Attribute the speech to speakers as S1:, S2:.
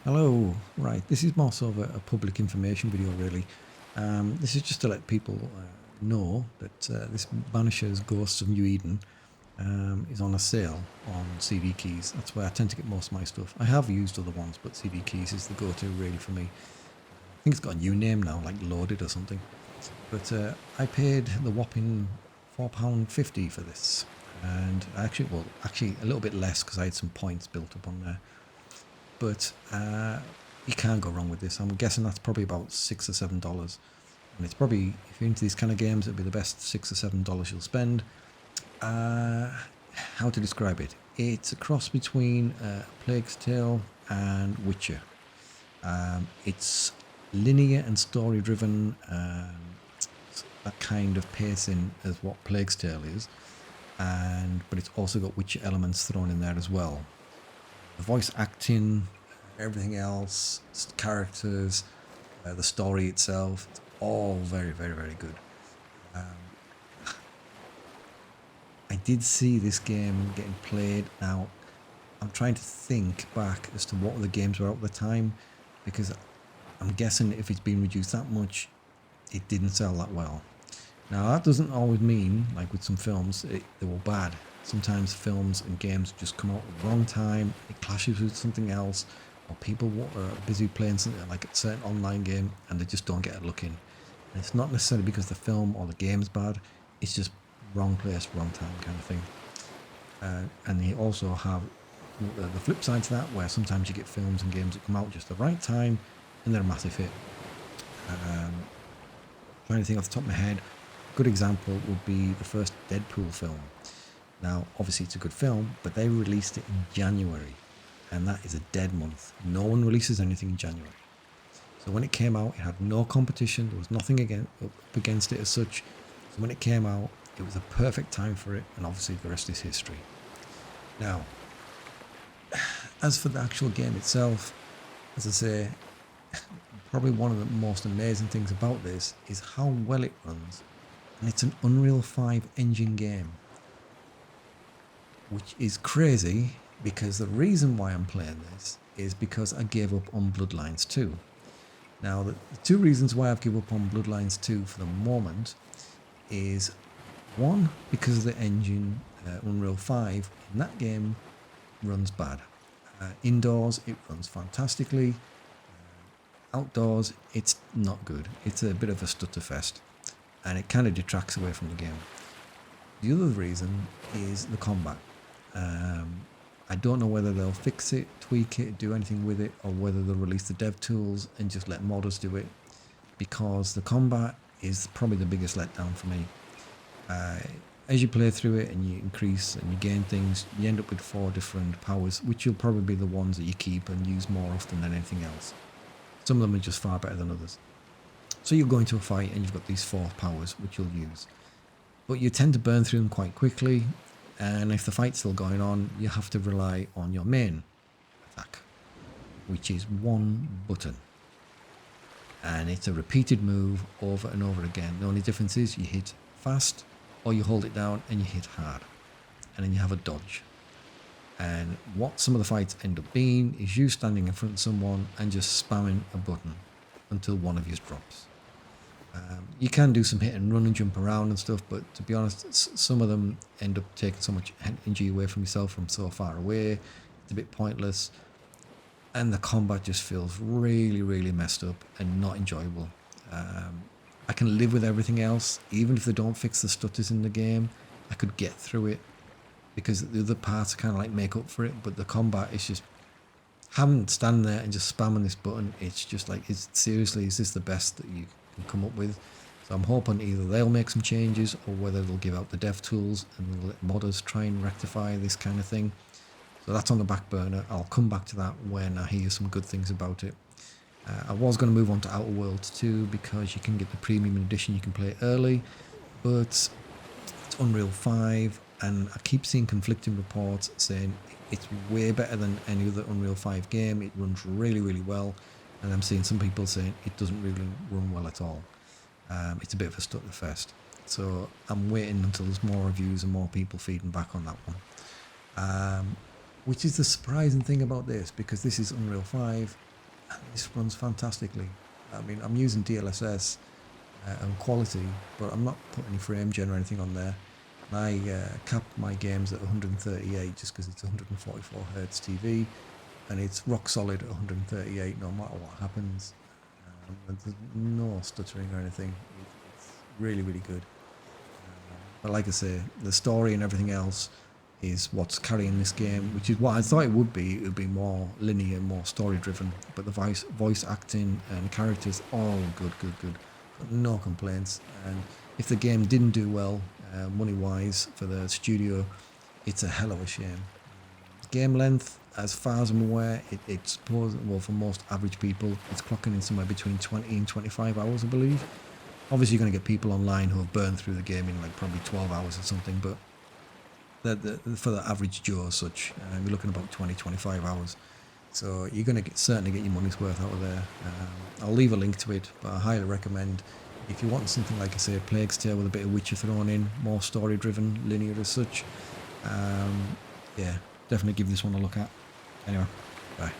S1: Hello, right, this is more sort of a public information video really. This is just to let people know that this Banishers Ghosts of New Eden is on a sale on CD keys. That's where I tend to get most of my stuff. I have used other ones, but CD keys is the go-to really for me. I think it's got a new name now, like Loaded or something. But I paid the whopping £4.50 for this. And actually a little bit less because I had some points built up on there. But you can't go wrong with this. I'm guessing that's probably about $6 or $7, and it's probably, if you're into these kind of games, it'll be the best $6 or $7 you'll spend. How to describe it? It's a cross between Plague's Tale and Witcher. It's linear and story driven, that kind of pacing as what Plague's Tale is, but it's also got Witcher elements thrown in there as well. The voice acting, everything else, characters, the story itself, it's all very, very, very good. I did see this game getting played. Now, I'm trying to think back as to what the games were at the time, because I'm guessing if it's been reduced that much, it didn't sell that well. Now, that doesn't always mean, like with some films, they were bad. Sometimes films and games just come out at the wrong time, it clashes with something else, or people are busy playing something like a certain online game and they just don't get a look in. And it's not necessarily because the film or the game's bad, it's just wrong place, wrong time kind of thing. And they also have the flip side to that, where sometimes you get films and games that come out just the right time and they're a massive hit. Trying to think off the top of my head, a good example would be the first Deadpool film. Now, obviously it's a good film, but they released it in January, and that is a dead month. No one releases anything in January. So when it came out, it had no competition, there was nothing up against it as such. So when it came out, it was a perfect time for it, and obviously the rest is history. Now, as for the actual game itself, as I say, probably one of the most amazing things about this is how well it runs, and it's an Unreal 5 engine game, which is crazy because the reason why I'm playing this is because I gave up on Bloodlines 2. Now, the two reasons why I've given up on Bloodlines 2 for the moment is, one, because of the engine, Unreal 5 in that game runs bad. Indoors, it runs fantastically. Outdoors, it's not good. It's a bit of a stutterfest, and it kind of detracts away from the game. The other reason is the combat. I don't know whether they'll fix it, tweak it, do anything with it, or whether they'll release the dev tools and just let modders do it, because the combat is probably the biggest letdown for me. As you play through it and you increase and you gain things, you end up with 4 different powers, which will probably be the ones that you keep and use more often than anything else. Some of them are just far better than others. So you'll go into a fight and you've got these 4 powers which you'll use. But you tend to burn through them quite quickly, and if the fight's still going on, you have to rely on your main attack, which is one button. And it's a repeated move over and over again. The only difference is you hit fast, or you hold it down and you hit hard, and then you have a dodge. And what some of the fights end up being is you standing in front of someone and just spamming a button until one of you drops. You can do some hit and run and jump around and stuff, but to be honest, some of them end up taking so much energy away from yourself from so far away. It's a bit pointless, and the combat just feels really, really messed up and not enjoyable. I can live with everything else, even if they don't fix the stutters in the game. I could get through it because the other parts kind of like make up for it, but the combat is just having to stand there and just spamming this button. It's just like, is this the best that you can come up with? So I'm hoping either they'll make some changes, or whether they'll give out the dev tools and they'll let modders try and rectify this kind of thing. So that's on the back burner. I'll come back to that when I hear some good things about it. I was going to move on to Outer Worlds 2 because you can get the premium edition, you can play it early, but it's Unreal 5, and I keep seeing conflicting reports saying it's way better than any other Unreal 5 game. It runs really, really well, and I'm seeing some people saying it doesn't really run well at all. It's a bit of a stutterfest. So I'm waiting until there's more reviews and more people feeding back on that one. Which is the surprising thing about this, because this is Unreal 5. and this runs fantastically. I mean, I'm using DLSS and quality, but I'm not putting any frame gen or anything on there. And I capped my games at 138 just because it's 144 hertz TV, and it's rock solid at 138 no matter what happens. And there's no stuttering or anything. It's really, really good. But like I say, the story and everything else is what's carrying this game, which is what I thought it would be. It would be more linear, more story driven. But the voice acting and characters, all good. Got no complaints. And if the game didn't do well, money wise, for the studio, it's a hell of a shame. Game length, as far as I'm aware, it's supposed, well, for most average people, it's clocking in somewhere between 20 and 25 hours, I believe. Obviously, you're going to get people online who have burned through the game in like probably 12 hours or something, but for the average Joe as such, you're looking about 20, 25 hours. So you're going to certainly get your money's worth out of there. I'll leave a link to it, but I highly recommend, if you want something like I say, Plague's Tale with a bit of Witcher thrown in, more story driven, linear as such, yeah, definitely give this one a look at. Anyway, bye.